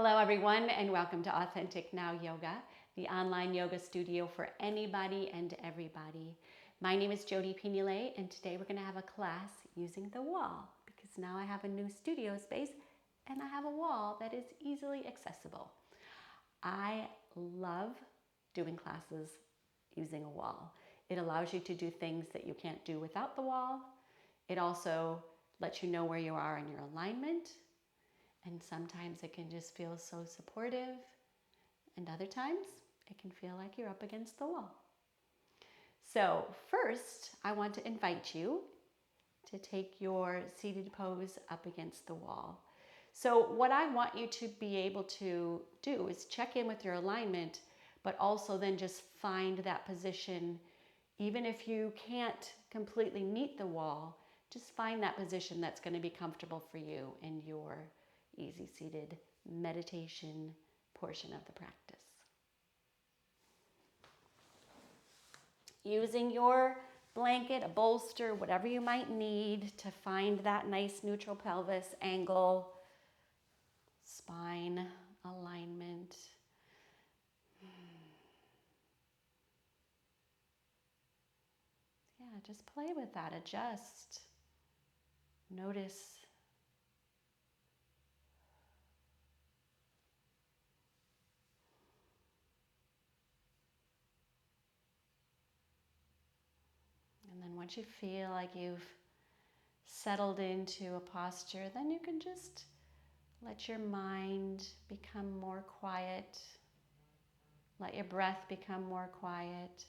Hello everyone and welcome to Authentic Now Yoga, the online yoga studio for anybody and everybody. My name is Jody Pignole and today we're going to have a class using the wall because now I have a new studio space and I have a wall that is easily accessible. I love doing classes using a wall. It allows you to do things that you can't do without the wall. It also lets you know where you are in your alignment. And sometimes it can just feel so supportive, and other times it can feel like you're up against the wall. So first, I want to invite you to take your seated pose up against the wall. So what I want you to be able to do is check in with your alignment, but also then just find that position. Even if you can't completely meet the wall, just find that position that's going to be comfortable for you in your easy seated meditation portion of the practice. Using your blanket, a bolster, whatever you might need to find that nice neutral pelvis angle, spine alignment. Yeah, just play with that, adjust, notice. And then once you feel like you've settled into a posture, then you can just let your mind become more quiet. Let your breath become more quiet.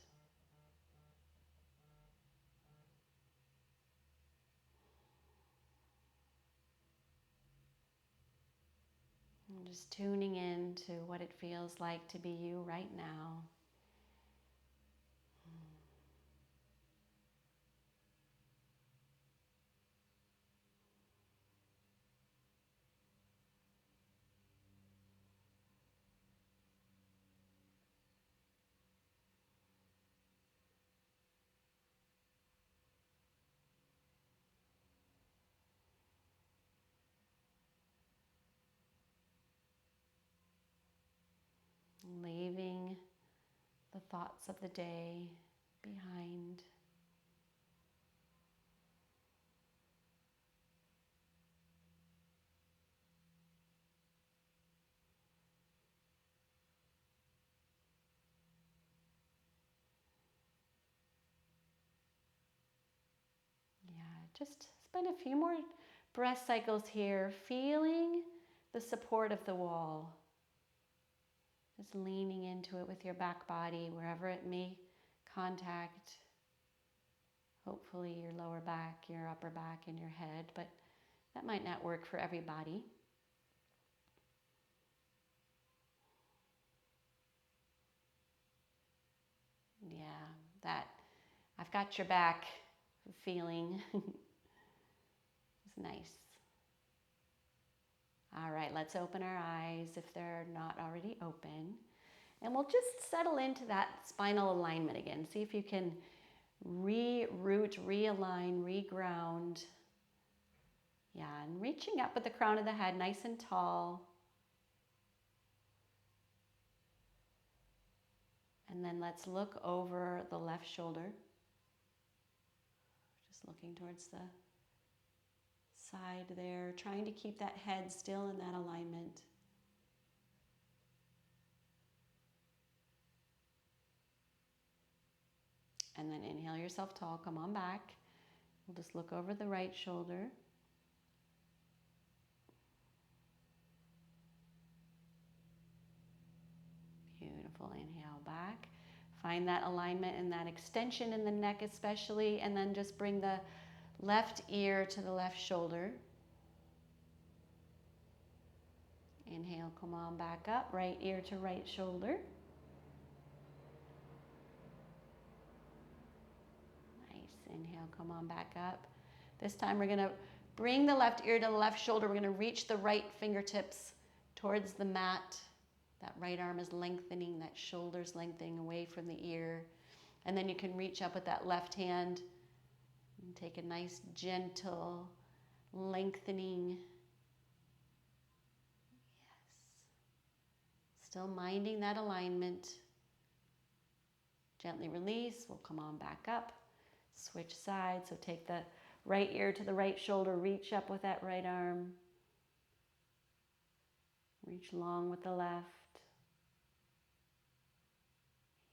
And just tuning in to what it feels like to be you right now. Leaving the thoughts of the day behind. Yeah, just spend a few more breath cycles here, feeling the support of the wall. Just leaning into it with your back body, wherever it may contact, hopefully your lower back, your upper back, and your head, but that might not work for everybody. Yeah, that I've got your back feeling is nice. All right, let's open our eyes if they're not already open. And we'll just settle into that spinal alignment again. See if you can reroute, realign, reground. Yeah, and reaching up with the crown of the head nice and tall. And then let's look over the left shoulder. Just looking towards the side there, trying to keep that head still in that alignment. And then inhale yourself tall, come on back. We'll just look over the right shoulder. Beautiful, inhale back. Find that alignment and that extension in the neck especially, and then just bring the left ear to the left shoulder. Inhale, come on back up, right ear to right shoulder. Nice, inhale, come on back up. This time we're gonna bring the left ear to the left shoulder. We're gonna reach the right fingertips towards the mat. That right arm is lengthening, that shoulder's lengthening away from the ear. And then you can reach up with that left hand and take a nice gentle lengthening. Yes. Still minding that alignment. Gently release. We'll come on back up. Switch sides. So take the right ear to the right shoulder. Reach up with that right arm. Reach long with the left.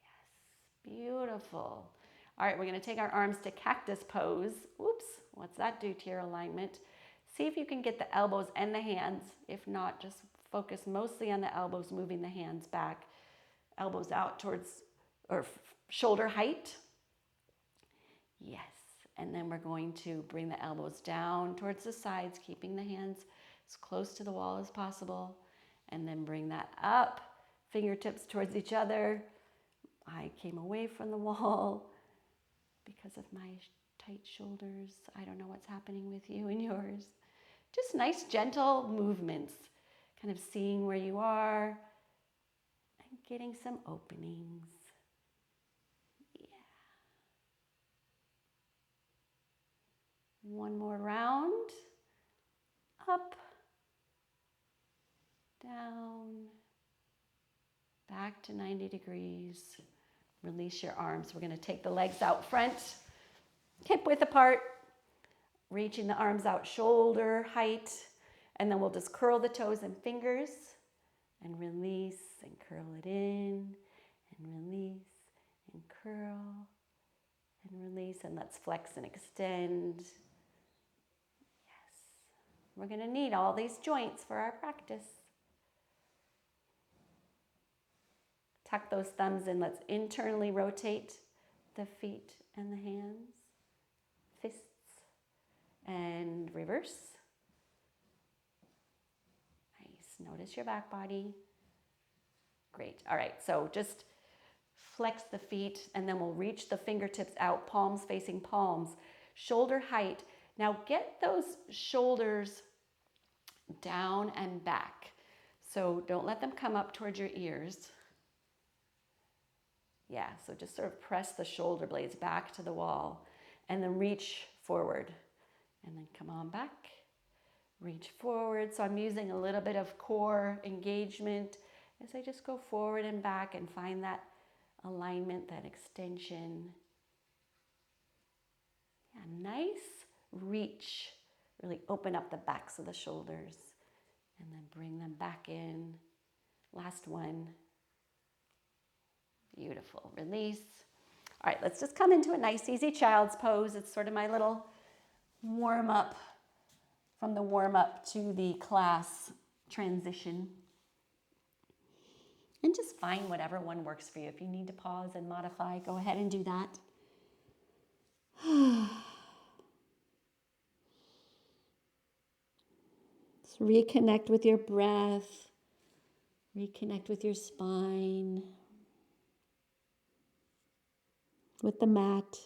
Yes, beautiful. All right, we're going to take our arms to cactus pose. Oops, what's that do to your alignment? See if you can get the elbows and the hands. If not, just focus mostly on the elbows, moving the hands back. Elbows out towards, or shoulder height. Yes, and then we're going to bring the elbows down towards the sides, keeping the hands as close to the wall as possible. And then bring that up, fingertips towards each other. I came away from the wall because of my tight shoulders. I don't know what's happening with you and yours. Just nice, gentle movements, kind of seeing where you are and getting some openings. Yeah. One more round. Up, down, back to 90 degrees. Release your arms. We're going to take the legs out front, hip width apart, reaching the arms out shoulder height, and then we'll just curl the toes and fingers and release and curl it in and release and curl and release, and let's flex and extend. Yes. We're going to need all these joints for our practice. Tuck those thumbs in. Let's internally rotate the feet and the hands. Fists. And reverse. Nice. Notice your back body. Great. All right. So just flex the feet and then we'll reach the fingertips out, palms facing palms, shoulder height. Now get those shoulders down and back. So don't let them come up towards your ears. Yeah, so just sort of press the shoulder blades back to the wall and then reach forward and then come on back, reach forward. So I'm using a little bit of core engagement as I just go forward and back and find that alignment, that extension. Yeah, nice reach. Really open up the backs of the shoulders and then bring them back in. Last one. Beautiful. Release. All right, let's just come into a nice, easy child's pose. It's sort of my little warm-up from the warm-up to the class transition. And just find whatever one works for you. If you need to pause and modify, go ahead and do that. Just reconnect with your breath. Reconnect with your spine. With the mat.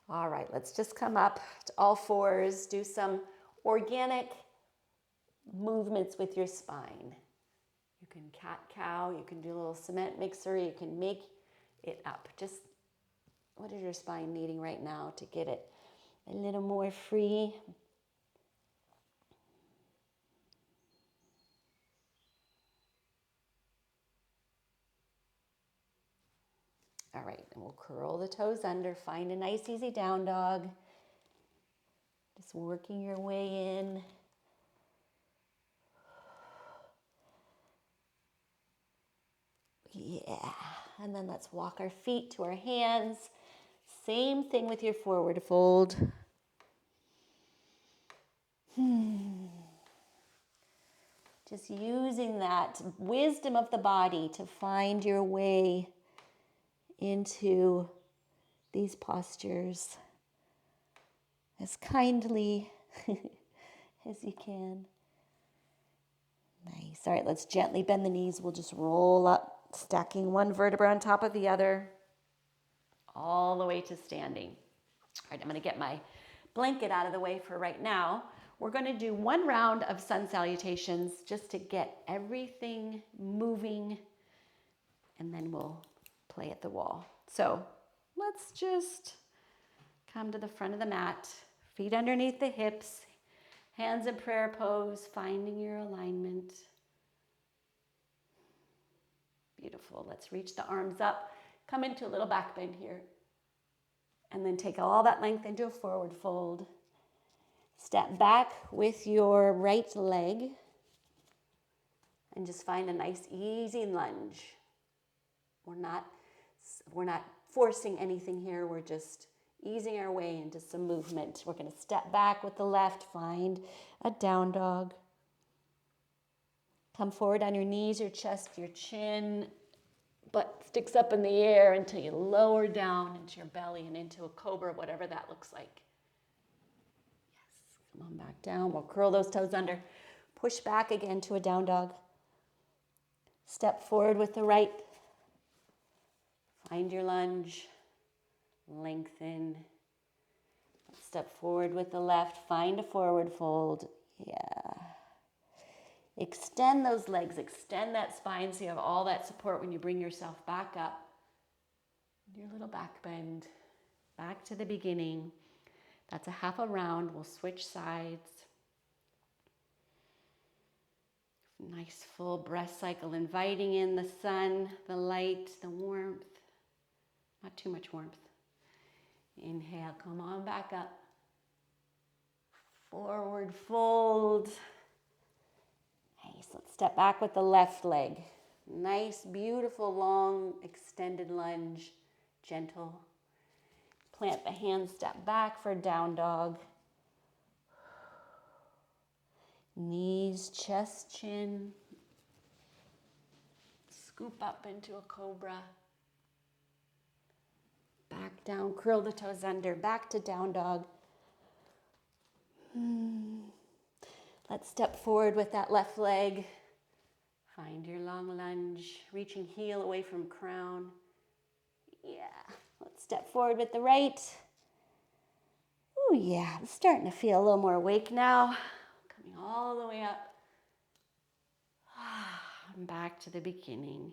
All right, let's just come up to all fours, do some organic movements with your spine. You can cat-cow, you can do a little cement mixer, you can make it up. Just what is your spine needing right now to get it a little more free? All right, and we'll curl the toes under. Find a nice, easy down dog. Just working your way in. Yeah, and then let's walk our feet to our hands. Same thing with your forward fold. Just using that wisdom of the body to find your way into these postures as kindly as you can. Nice. All right, let's gently bend the knees. We'll just roll up, stacking one vertebra on top of the other, all the way to standing. All right, I'm going to get my blanket out of the way for right now. We're going to do one round of sun salutations just to get everything moving, and then we'll play at the wall. So let's just come to the front of the mat, feet underneath the hips, hands in prayer pose, finding your alignment. Beautiful. Let's reach the arms up, come into a little back bend here, and then take all that length into a forward fold. Step back with your right leg and just find a nice easy lunge. We're not forcing anything here. We're just easing our way into some movement. We're going to step back with the left, find a down dog. Come forward on your knees, your chest, your chin, butt sticks up in the air until you lower down into your belly and into a cobra, whatever that looks like. Yes, come on back down. We'll curl those toes under. Push back again to a down dog. Step forward with the right. Find your lunge. Lengthen. Step forward with the left. Find a forward fold. Yeah. Extend those legs. Extend that spine so you have all that support when you bring yourself back up. Your little back bend. Back to the beginning. That's a half a round. We'll switch sides. Nice full breath cycle, inviting in the sun, the light, the warmth. Not too much warmth. Inhale, come on back up. Forward fold. Nice, let's step back with the left leg. Nice, beautiful, long, extended lunge, gentle. Plant the hands, step back for down dog. Knees, chest, chin. Scoop up into a cobra. Back down, curl the toes under, back to down dog. Let's step forward with that left leg. Find your long lunge, reaching heel away from crown. Yeah, let's step forward with the right. Oh yeah, I'm starting to feel a little more awake now. Coming all the way up. And back to the beginning.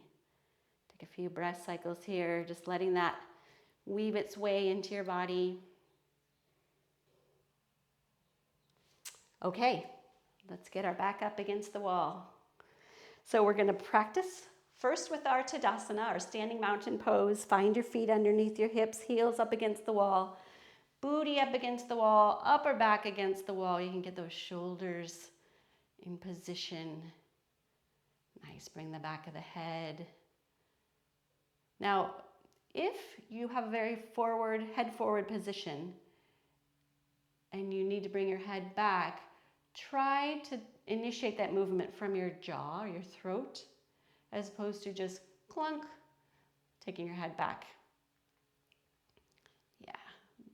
Take a few breath cycles here, just letting that weave its way into your body. Okay, let's get our back up against the wall. So we're going to practice first with our Tadasana, our standing mountain pose. Find your feet underneath your hips, heels up against the wall, booty up against the wall, upper back against the wall. You can get those shoulders in position. Nice, bring the back of the head. Now, if you have a very head forward position and you need to bring your head back, try to initiate that movement from your jaw or your throat as opposed to just clunk, taking your head back. Yeah,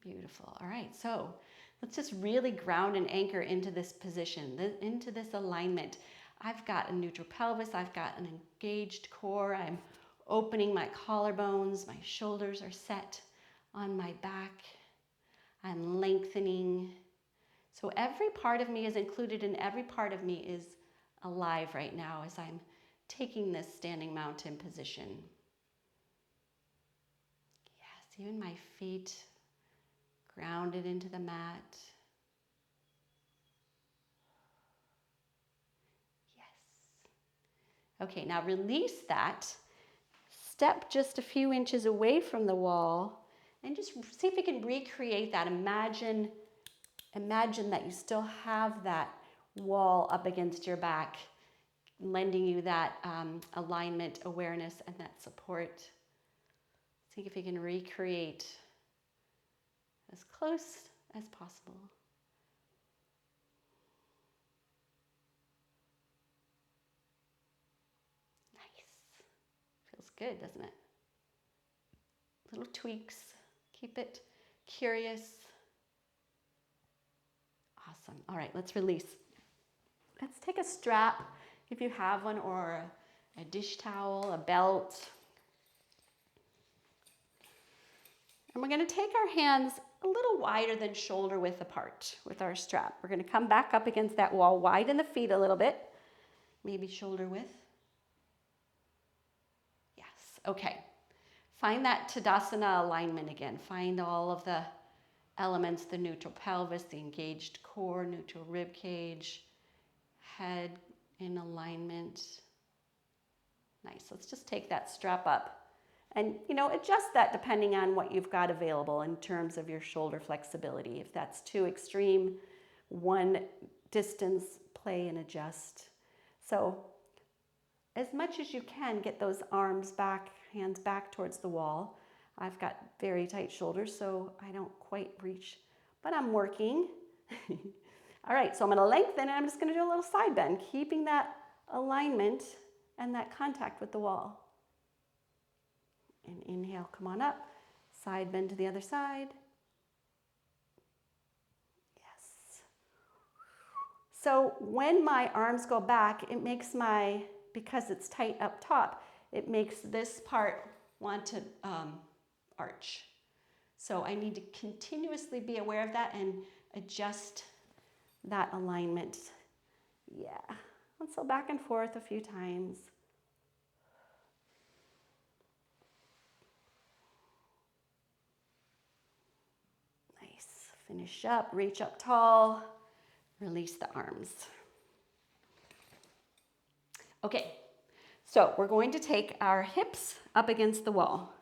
beautiful. All right, so let's just really ground and anchor into this position, into this alignment. I've got a neutral pelvis, I've got an engaged core, I'm opening my collarbones, my shoulders are set on my back, I'm lengthening. So every part of me is included and every part of me is alive right now as I'm taking this standing mountain position. Yes, even my feet grounded into the mat. Yes. Okay, now release that. Step just a few inches away from the wall and just see if you can recreate that. Imagine that you still have that wall up against your back, lending you that alignment, awareness, and that support. See if you can recreate as close as possible. Nice. Feels good, doesn't it? Little tweaks. Keep it curious. Awesome. All right, let's release. Let's take a strap, if you have one, or a dish towel, a belt. And we're going to take our hands a little wider than shoulder width apart with our strap. We're going to come back up against that wall, widen the feet a little bit, maybe shoulder width. Yes, okay. Find that Tadasana alignment again. Find all of the elements, the neutral pelvis, the engaged core, neutral rib cage, head in alignment. Nice. Let's just take that strap up and, adjust that depending on what you've got available in terms of your shoulder flexibility. If that's too extreme, one distance, play and adjust. So as much as you can, get those arms back, hands back towards the wall. I've got very tight shoulders, so I don't quite reach, but I'm working. All right, so I'm gonna lengthen and I'm just gonna do a little side bend, keeping that alignment and that contact with the wall. And inhale, come on up. Side bend to the other side. Yes. So when my arms go back, it makes because it's tight up top, it makes this part want to arch. So I need to continuously be aware of that and adjust that alignment. Yeah, let's go back and forth a few times. Nice, finish up, reach up tall, release the arms. Okay, so we're going to take our hips up against the wall.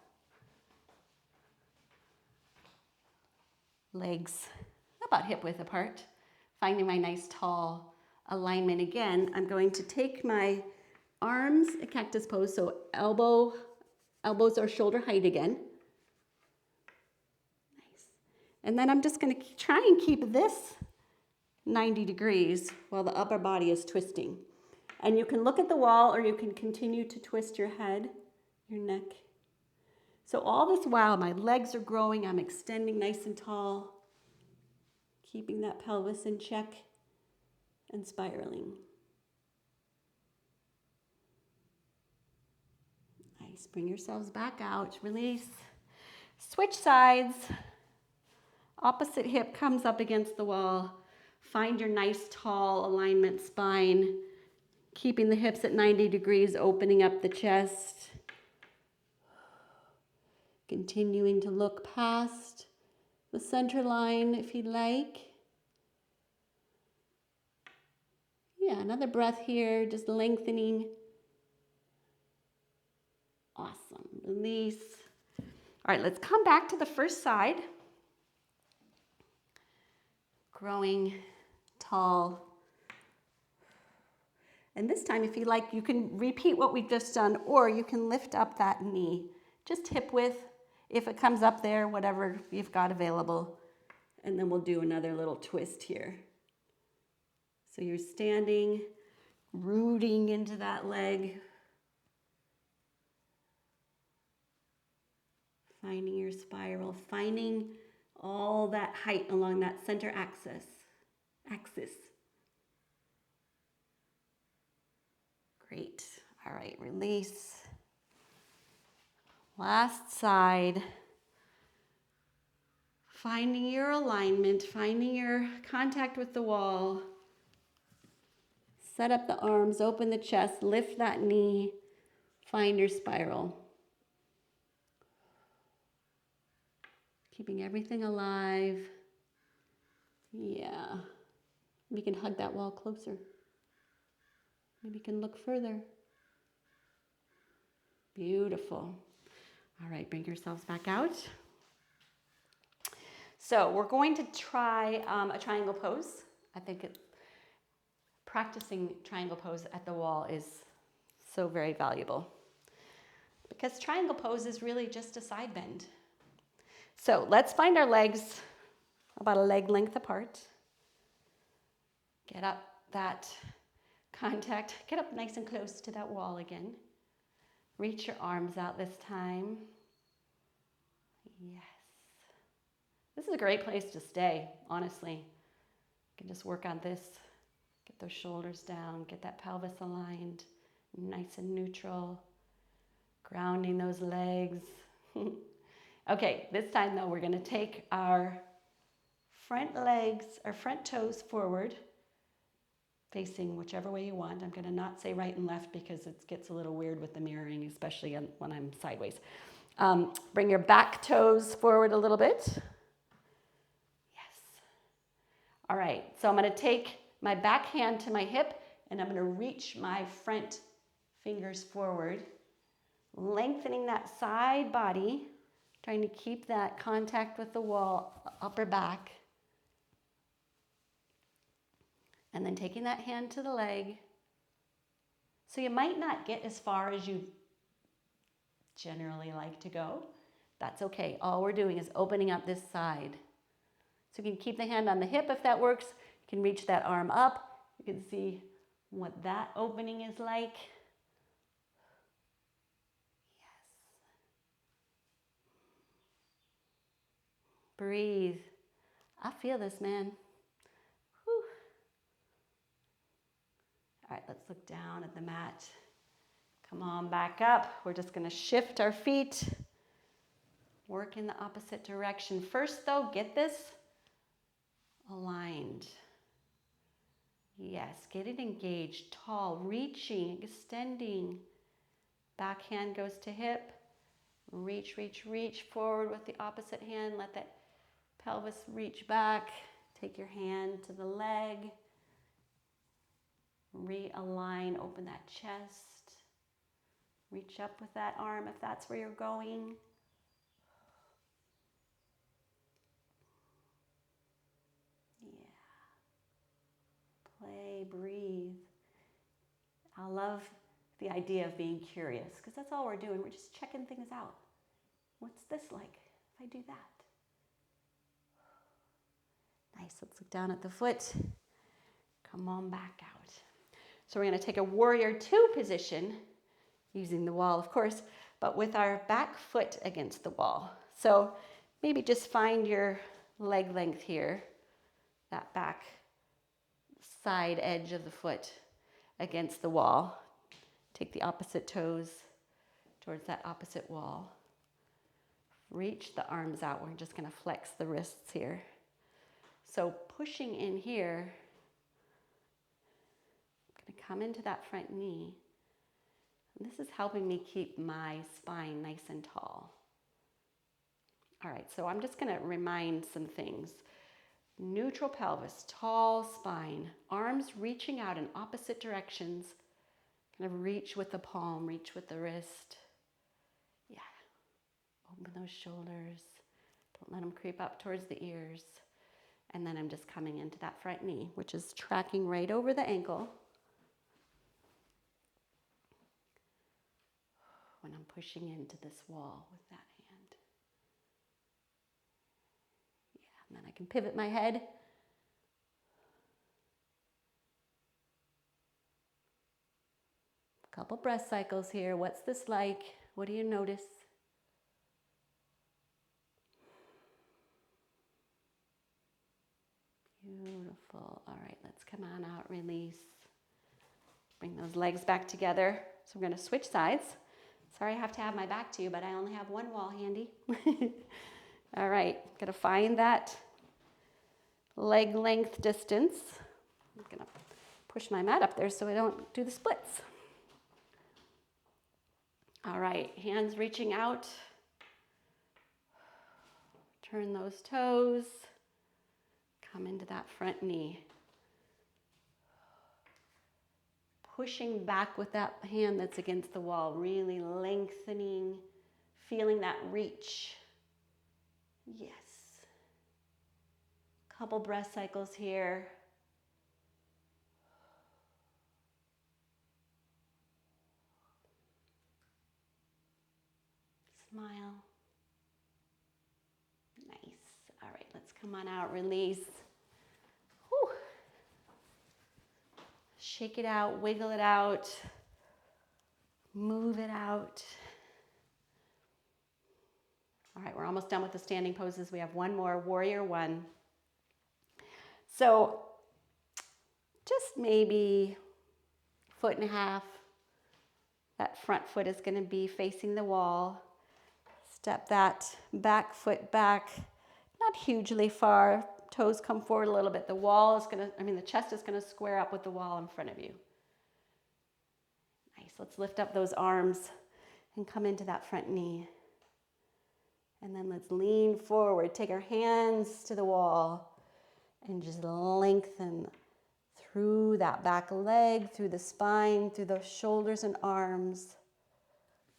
Legs about hip width apart. Finding my nice tall alignment again. I'm going to take my arms, a cactus pose, so elbows are shoulder height again. Nice. And then I'm just going to try and keep this 90 degrees while the upper body is twisting. And you can look at the wall or you can continue to twist your head, your neck. So all this while my legs are growing, I'm extending nice and tall, keeping that pelvis in check and spiraling. Nice, bring yourselves back out, release. Switch sides. Opposite hip comes up against the wall. Find your nice tall alignment spine, keeping the hips at 90 degrees, opening up the chest. Continuing to look past the center line if you'd like. Yeah, another breath here, just lengthening. Awesome, release. All right, let's come back to the first side. Growing tall. And this time, if you like, you can repeat what we've just done, or you can lift up that knee, just hip width. If it comes up there, whatever you've got available. And then we'll do another little twist here. So you're standing, rooting into that leg. Finding your spiral, finding all that height along that center axis. Great. All right, release. Last side. Finding your alignment, finding your contact with the wall. Set up the arms, open the chest, lift that knee, find your spiral. Keeping everything alive. Yeah. Maybe you can hug that wall closer. Maybe you can look further. Beautiful. All right, bring yourselves back out. So we're going to try a triangle pose. I think practicing triangle pose at the wall is so very valuable because triangle pose is really just a side bend. So let's find our legs about a leg length apart. Get up that contact, get up nice and close to that wall again. Reach your arms out this time. Yes. This is a great place to stay, honestly. You can just work on this. Get those shoulders down, get that pelvis aligned, nice and neutral. Grounding those legs. Okay, this time though, we're gonna take our front legs, our front toes forward, facing whichever way you want. I'm gonna not say right and left because it gets a little weird with the mirroring, especially when I'm sideways. Bring your back toes forward a little bit. Yes. All right, so I'm going to take my back hand to my hip and I'm going to reach my front fingers forward, lengthening that side body, trying to keep that contact with the wall, upper back. And then taking that hand to the leg. So you might not get as far as you generally like to go. That's okay. All we're doing is opening up this side. So you can keep the hand on the hip if that works. You can reach that arm up. You can see what that opening is like. Yes. Breathe. I feel this, man. Whew. All right, let's look down at the mat. Come on back up. We're just going to shift our feet. Work in the opposite direction. First, though, get this aligned. Yes, get it engaged, tall, reaching, extending. Back hand goes to hip. Reach, reach, reach forward with the opposite hand. Let that pelvis reach back. Take your hand to the leg. Realign, open that chest. Reach up with that arm if that's where you're going. Play, breathe. I love the idea of being curious because that's all we're doing. We're just checking things out. What's this like if I do that? Nice. Let's look down at the foot. Come on back out. So we're going to take a warrior two position using the wall, of course, but with our back foot against the wall. So maybe just find your leg length here, that back side edge of the foot against the wall. Take the opposite toes towards that opposite wall. Reach the arms out. We're just going to flex the wrists here. So pushing in here, I'm going to come into that front knee. And this is helping me keep my spine nice and tall. All right, so I'm just going to remind some things. Neutral pelvis, tall spine, arms reaching out in opposite directions. Kind of reach with the palm, reach with the wrist. Yeah. Open those shoulders. Don't let them creep up towards the ears. And then I'm just coming into that front knee, which is tracking right over the ankle. When I'm pushing into this wall with that hand. Yeah, and then I can pivot my head. A couple breath cycles here. What's this like? What do you notice? Beautiful. All right, let's come on out, release. Bring those legs back together. So we're going to switch sides. Sorry I have to have my back to you, but I only have one wall handy. All right, going to find that leg length distance. I'm going to push my mat up there so I don't do the splits. All right, hands reaching out. Turn those toes. Come into that front knee. Pushing back with that hand that's against the wall, really lengthening, feeling that reach. Yes. Couple breath cycles here. Smile. Nice. All right, let's come on out, release. Whew. Shake it out, wiggle it out, move it out. All right, we're almost done with the standing poses. We have one more, warrior one. So just maybe 1.5 feet. That front foot is going to be facing the wall. Step that back foot back, not hugely far. Toes come forward a little bit. The chest is going to square up with the wall in front of you. Nice. Let's lift up those arms and come into that front knee. then let's lean forward. Take our hands to the wall and just lengthen through that back leg, through the spine, through the shoulders and arms.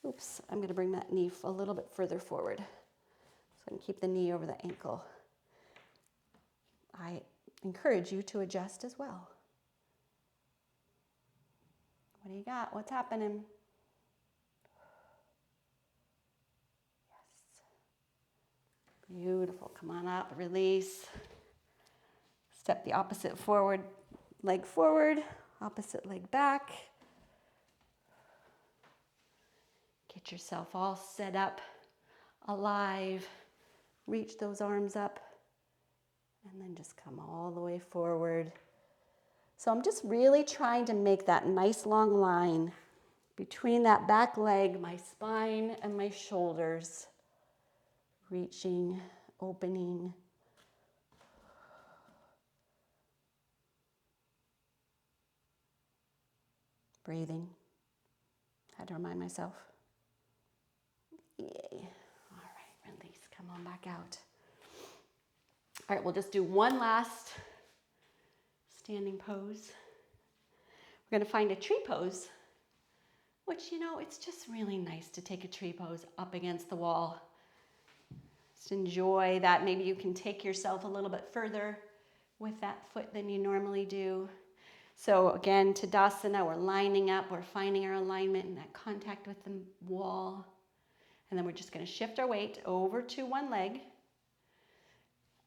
Oops, I'm going to bring that knee a little bit further forward. So I can keep the knee over the ankle. I encourage you to adjust as well. What do you got? What's happening? Yes. Beautiful. Come on up, release. Step the opposite forward, opposite leg back. Get yourself all set up, alive. Reach those arms up, and then just come all the way forward. So I'm just really trying to make that nice long line between that back leg, my spine, and my shoulders. Reaching, opening. Breathing. Had to remind myself. Yay. All right, release. Come on back out. All right, we'll just do one last standing pose. We're going to find a tree pose, which, you know, it's just really nice to take a tree pose up against the wall. Just enjoy that. Maybe you can take yourself a little bit further with that foot than you normally do. So again, Tadasana, we're lining up, we're finding our alignment and that contact with the wall. And then we're just going to shift our weight over to one leg.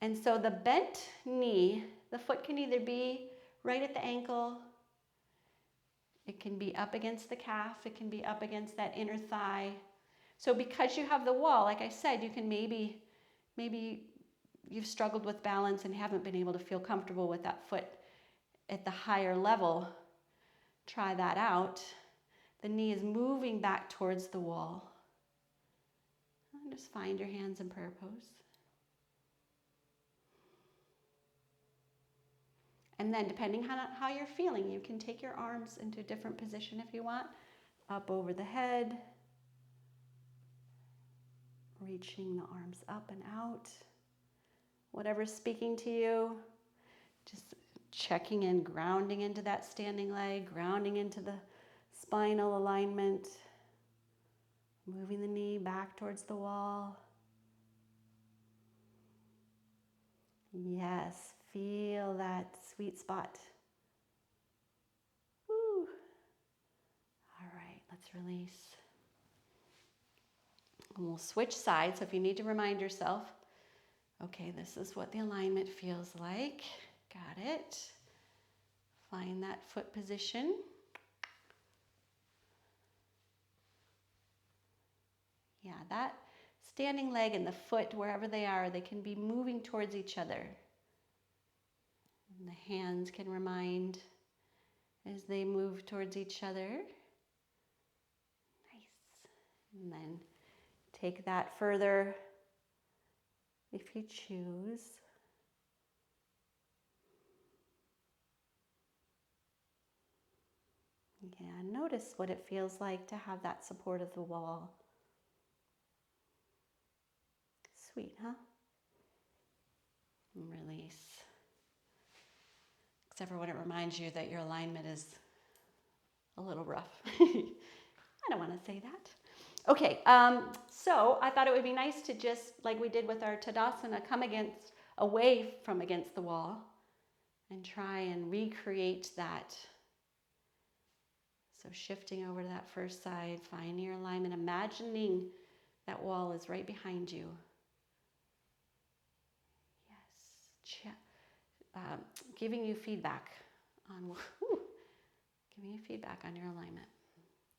And so the bent knee, the foot can either be right at the ankle, it can be up against the calf, it can be up against that inner thigh. So because you have the wall, like I said, you can maybe you've struggled with balance and haven't been able to feel comfortable with that foot at the higher level. Try that out. The knee is moving back towards the wall. And just find your hands in prayer pose. And then depending on how you're feeling, you can take your arms into a different position if you want. Up over the head. Reaching the arms up and out. Whatever's speaking to you. Just checking in, grounding into that standing leg, grounding into the spinal alignment. Moving the knee back towards the wall. Yes, feel that sweet spot. Woo. All right, let's release. And we'll switch sides. So if you need to remind yourself, okay, this is what the alignment feels like. Got it. Find that foot position. Yeah, that standing leg and the foot, wherever they are, they can be moving towards each other. And the hands can remind as they move towards each other. Nice. And then take that further if you choose. Yeah, notice what it feels like to have that support of the wall. Sweet, huh? And release. Except for when it reminds you that your alignment is a little rough. I don't want to say that. Okay, so I thought it would be nice to just, like we did with our Tadasana, come away from against the wall and try and recreate that. So shifting over to that first side, finding your alignment, imagining that wall is right behind you. Yes, giving you feedback on your alignment.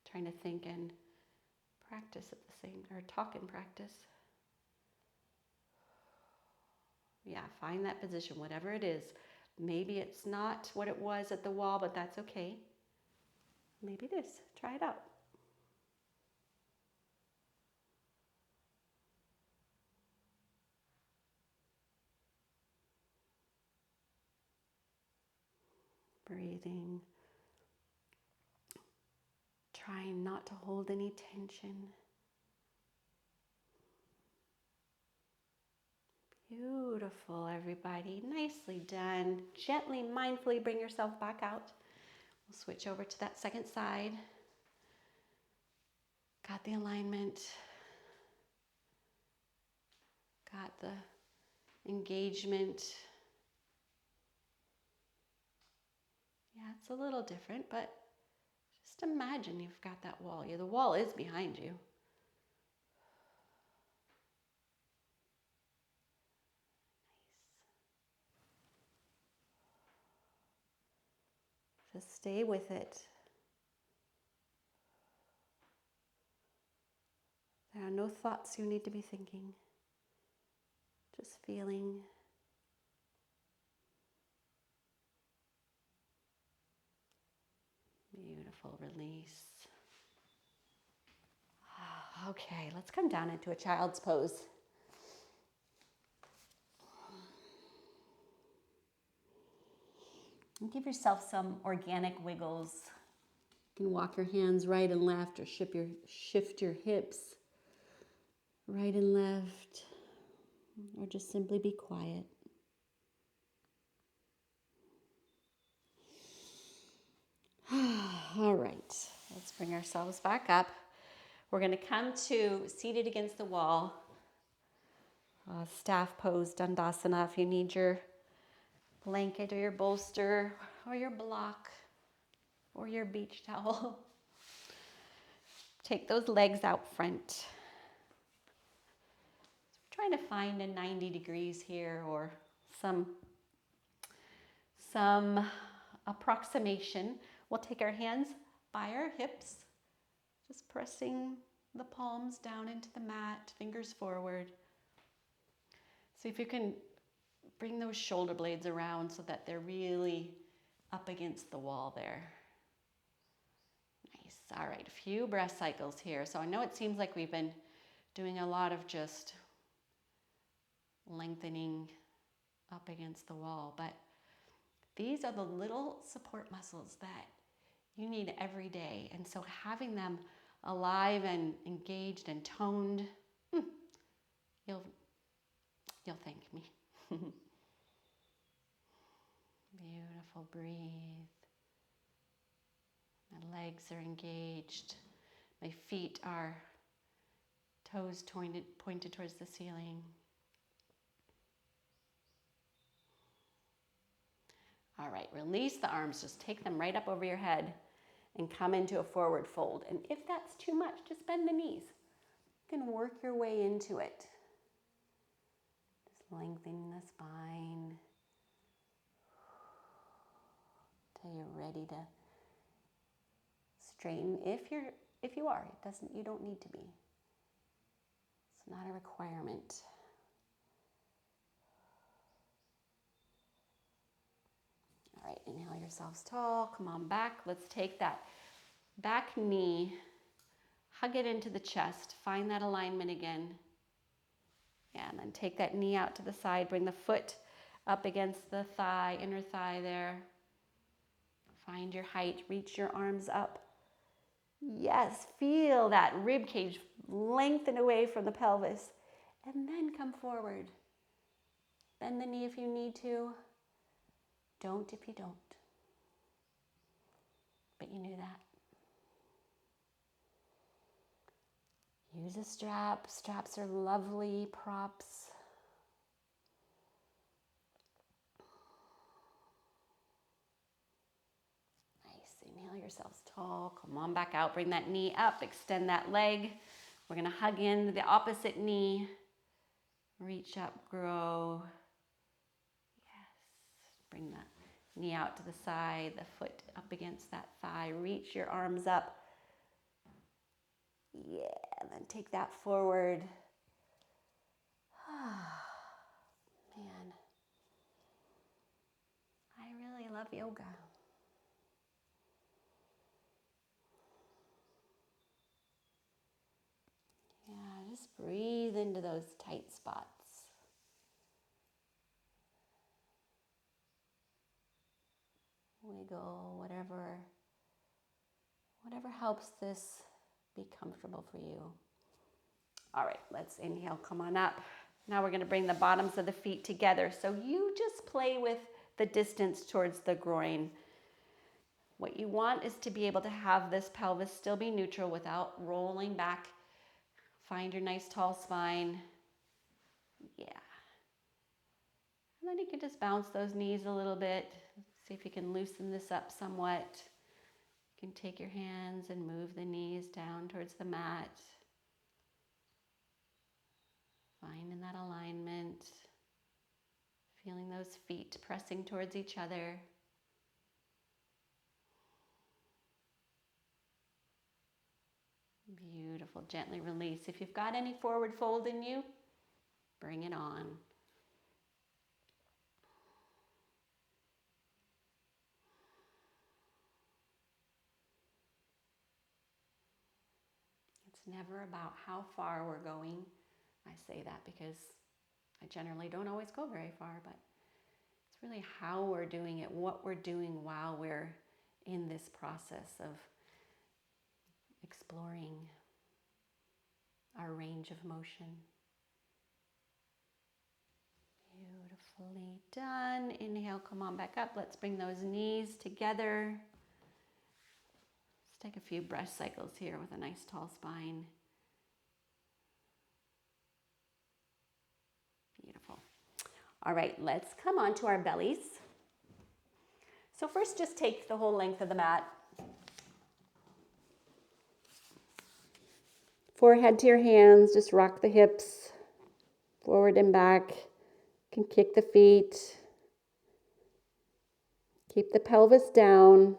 Trying to think and practice at the same, or talk and practice. Yeah, find that position, whatever it is. Maybe it's not what it was at the wall, but that's okay. Maybe it is. Try it out. Breathing. Trying not to hold any tension. Beautiful, everybody. Nicely done. Gently, mindfully bring yourself back out. We'll switch over to that second side. Got the alignment. Got the engagement. Yeah, it's a little different, but just imagine you've got that wall. Yeah, the wall is behind you. Nice. Just stay with it. There are no thoughts you need to be thinking. Just feeling. Beautiful release. Okay, let's come down into a child's pose. And give yourself some organic wiggles. You can walk your hands right and left or shift your hips right and left, or just simply be quiet. All right, let's bring ourselves back up. We're going to come to seated against the wall, staff pose, Dandasana. If you need your blanket or your bolster or your block or your beach towel, take those legs out front. We're trying to find a 90 degrees here, or some approximation. We'll take our hands by our hips, just pressing the palms down into the mat, fingers forward. See if you can bring those shoulder blades around so that they're really up against the wall there. Nice. All right, a few breath cycles here. So I know it seems like we've been doing a lot of just lengthening up against the wall, but these are the little support muscles that you need every day. And so having them alive and engaged and toned, you'll thank me. Beautiful, breathe. My legs are engaged. My feet are toes pointed towards the ceiling. All right, release the arms. Just take them right up over your head and come into a forward fold. And if that's too much, just bend the knees. You can work your way into it. Just lengthening the spine till you're ready to straighten. If you are, you don't need to be. It's not a requirement. All right, inhale yourselves tall. Come on back. Let's take that back knee, hug it into the chest. Find that alignment again. Yeah, and then take that knee out to the side. Bring the foot up against the thigh, inner thigh there. Find your height. Reach your arms up. Yes, feel that rib cage lengthen away from the pelvis. And then come forward. Bend the knee if you need to. Don't if you don't. But you knew that. Use a strap. Straps are lovely props. Nice. Inhale yourselves tall. Come on back out. Bring that knee up. Extend that leg. We're going to hug into the opposite knee. Reach up, grow. Yes. Bring that knee out to the side, the foot up against that thigh. Reach your arms up. Yeah, and then take that forward. Man, I really love yoga. Yeah, just breathe into those tight spots. Wiggle, whatever helps this be comfortable for you. All right, let's inhale, come on up. Now we're going to bring the bottoms of the feet together. So you just play with the distance towards the groin. What you want is to be able to have this pelvis still be neutral without rolling back. Find your nice tall spine. Yeah. And then you can just bounce those knees a little bit. See if you can loosen this up somewhat. You can take your hands and move the knees down towards the mat. Finding that alignment. Feeling those feet pressing towards each other. Beautiful. Gently release. If you've got any forward fold in you, bring it on. It's never about how far we're going. I say that because I generally don't always go very far, but it's really how we're doing it, what we're doing while we're in this process of exploring our range of motion. Beautifully done. Inhale, come on back up. Let's bring those knees together. Let's take a few breath cycles here with a nice tall spine. Beautiful. All right, let's come onto our bellies. So first, just take the whole length of the mat. Forehead to your hands, just rock the hips forward and back. You can kick the feet. Keep the pelvis down.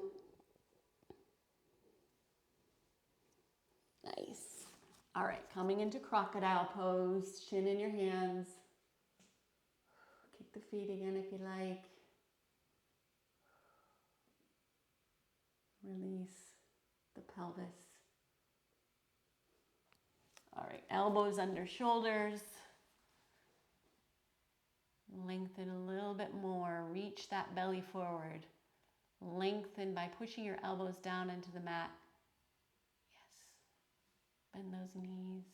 Nice. All right, coming into crocodile pose, chin in your hands. Kick the feet again if you like. Release the pelvis. All right, elbows under shoulders. Lengthen a little bit more. Reach that belly forward. Lengthen by pushing your elbows down into the mat. Yes. Bend those knees.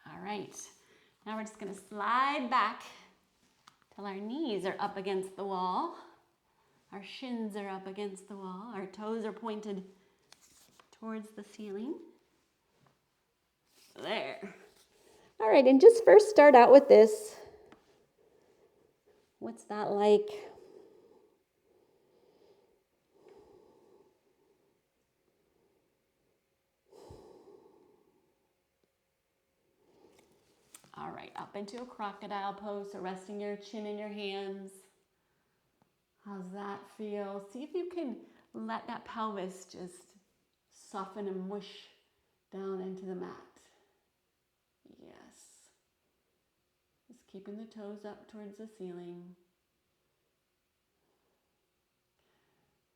All right. Now we're just going to slide back till our knees are up against the wall. Our shins are up against the wall. Our toes are pointed towards the ceiling. There. All right, and just first start out with this. What's that like? All right, up into a crocodile pose, so resting your chin in your hands. How's that feel? See if you can let that pelvis just soften and mush down into the mat. Yes. Just keeping the toes up towards the ceiling.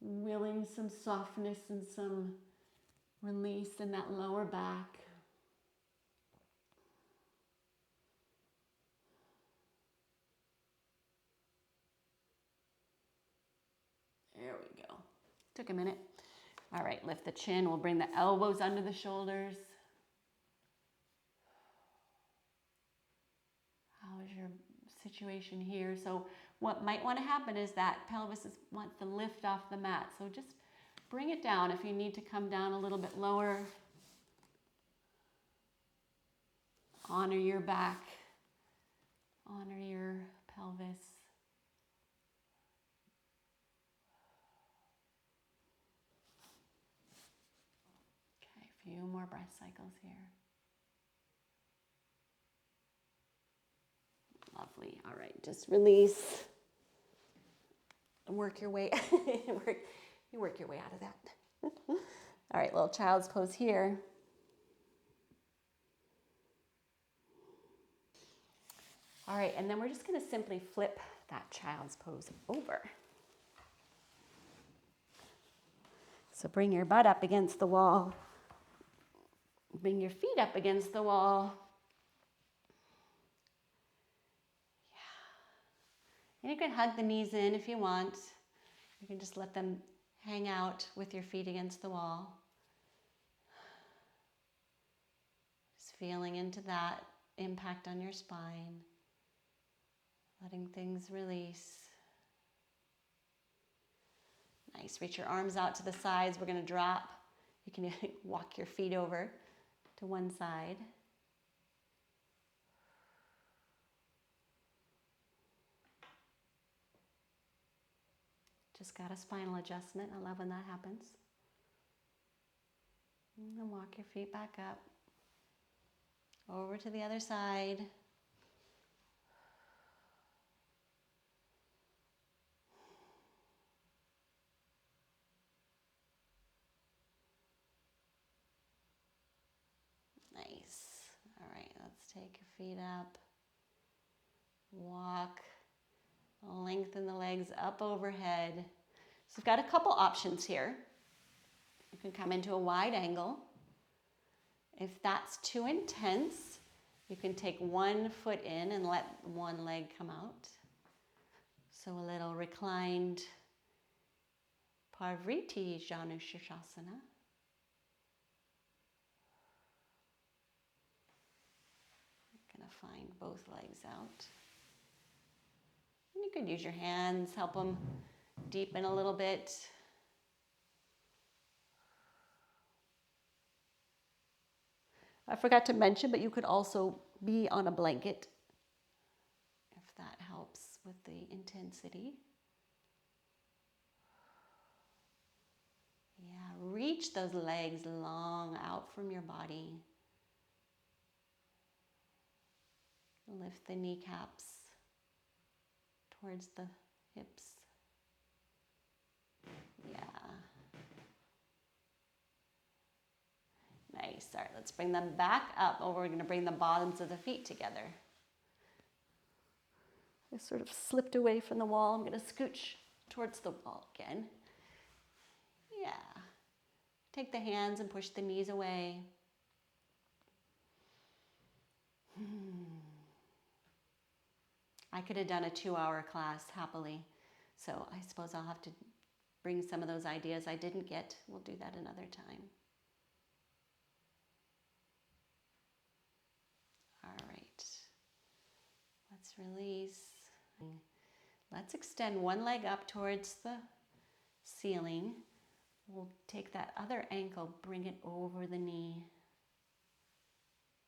Willing some softness and some release in that lower back. There we go. Took a minute. All right, lift the chin. We'll bring the elbows under the shoulders. How is your situation here? So what might want to happen is that pelvis wants to lift off the mat. So just bring it down. If you need to come down a little bit lower, honor your back, honor your pelvis. Okay, a few more breath cycles here. Lovely. All right, just release. Work your way. You work your way out of that. All right, little child's pose here. All right, and then we're just going to simply flip that child's pose over. So bring your butt up against the wall. Bring your feet up against the wall. Yeah. And you can hug the knees in if you want. You can just let them hang out with your feet against the wall. feeling into that impact on your spine. Letting things release. Nice. Reach your arms out to the sides. We're going to drop. You can walk your feet over to one side. Just got a spinal adjustment. I love when that happens. And then walk your feet back up. Over to the other side. Nice. All right, let's take your feet up. Walk. Lengthen the legs up overhead. So we've got a couple options here. You can come into a wide angle. If that's too intense, you can take one foot in and let one leg come out. So a little reclined Parvriti Janu Shirshasana. Gonna find both legs out. And you could use your hands, help them deepen a little bit. I forgot to mention, but you could also be on a blanket if that helps with the intensity. Yeah, reach those legs long out from your body. Lift the kneecaps towards the hips. Yeah. Nice. All right, let's bring them back up. Oh, we're going to bring the bottoms of the feet together. I sort of slipped away from the wall. I'm going to scooch towards the wall again. Yeah. Take the hands and push the knees away. I could have done a 2-hour class happily. So I suppose I'll have to bring some of those ideas I didn't get. We'll do that another time. All right. Let's release. Let's extend one leg up towards the ceiling. We'll take that other ankle, bring it over the knee.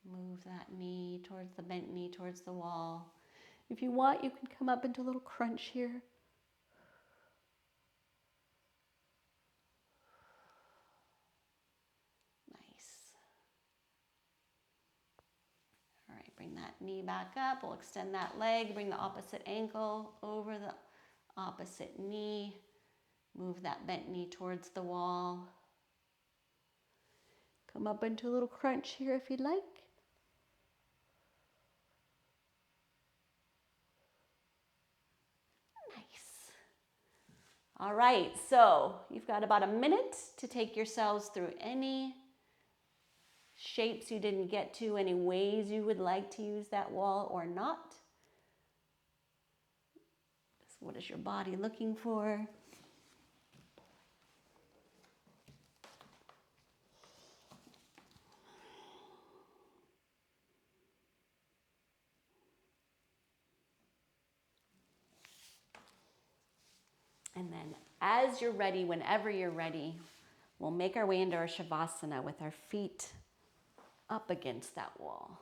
Move that knee towards the bent knee, towards the wall. If you want, you can come up into a little crunch here. Nice. All right, bring that knee back up. We'll extend that leg, bring the opposite ankle over the opposite knee. Move that bent knee towards the wall. Come up into a little crunch here if you'd like. Nice. All right, so you've got about a minute to take yourselves through any shapes you didn't get to, any ways you would like to use that wall or not. What is your body looking for? And then as you're ready, whenever you're ready, we'll make our way into our Shavasana with our feet up against that wall.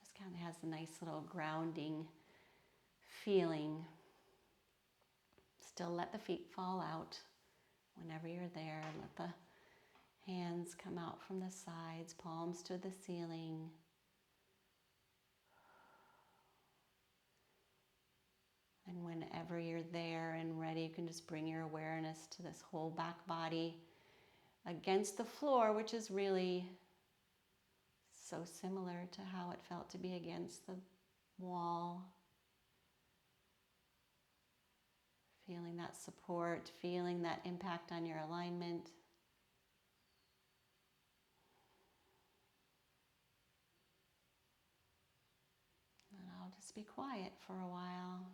Just kind of has a nice little grounding feeling. Still let the feet fall out whenever you're there. Let the hands come out from the sides, palms to the ceiling. And whenever you're there and ready, you can just bring your awareness to this whole back body against the floor, which is really so similar to how it felt to be against the wall. Feeling that support, feeling that impact on your alignment. And I'll just be quiet for a while.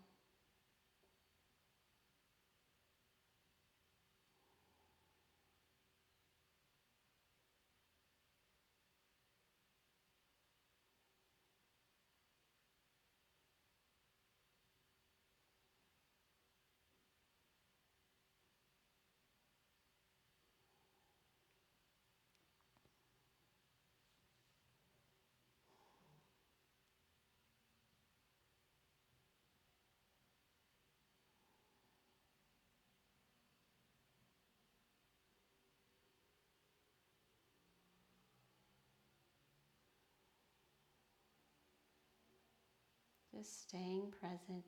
Just staying present.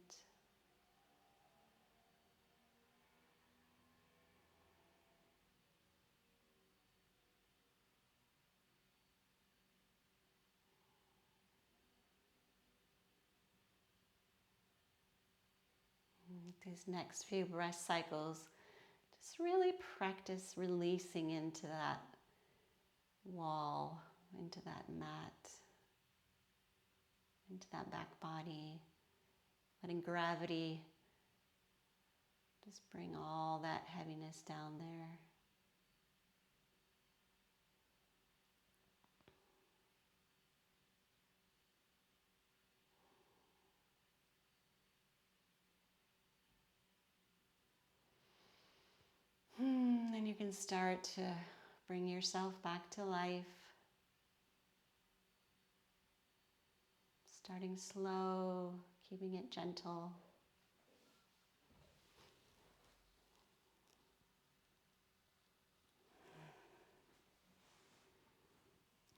These next few breath cycles, just really practice releasing into that wall, into that mat, into that back body, letting gravity just bring all that heaviness down there. And you can start to bring yourself back to life. Starting slow, keeping it gentle.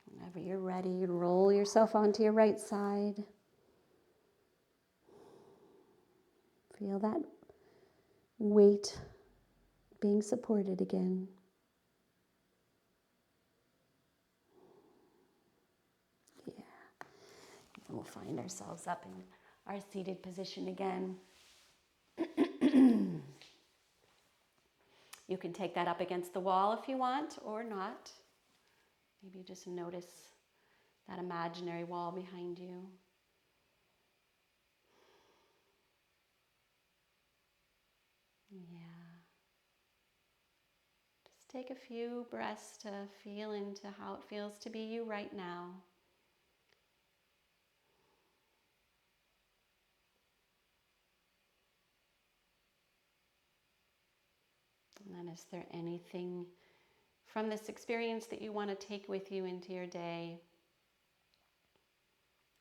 Whenever you're ready, you roll yourself onto your right side. Feel that weight being supported again. Yeah. We'll find ourselves up in our seated position again. You can take that up against the wall if you want or not. Maybe just notice that imaginary wall behind you. Yeah. Just take a few breaths to feel into how it feels to be you right now. And then is there anything from this experience that you want to take with you into your day?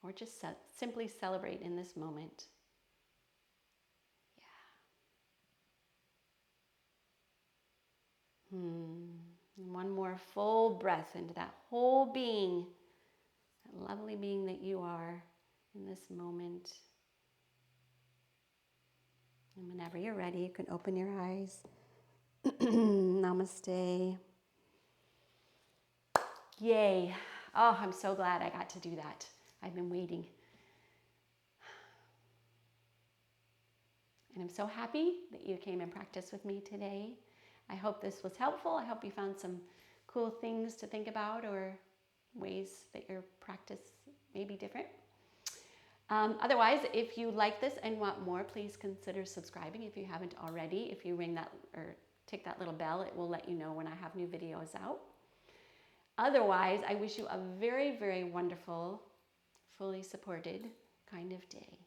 Or just simply celebrate in this moment? Yeah. And one more full breath into that whole being, that lovely being that you are in this moment. And whenever you're ready, you can open your eyes. Namaste. Yay. Oh, I'm so glad I got to do that. I've been waiting. And I'm so happy that you came and practiced with me today. I hope this was helpful. I hope you found some cool things to think about or ways that your practice may be different. Otherwise, if you like this and want more, please consider subscribing if you haven't already. If you ring that or tick that little bell, it will let you know when I have new videos out. Otherwise, I wish you a very, very wonderful, fully supported kind of day.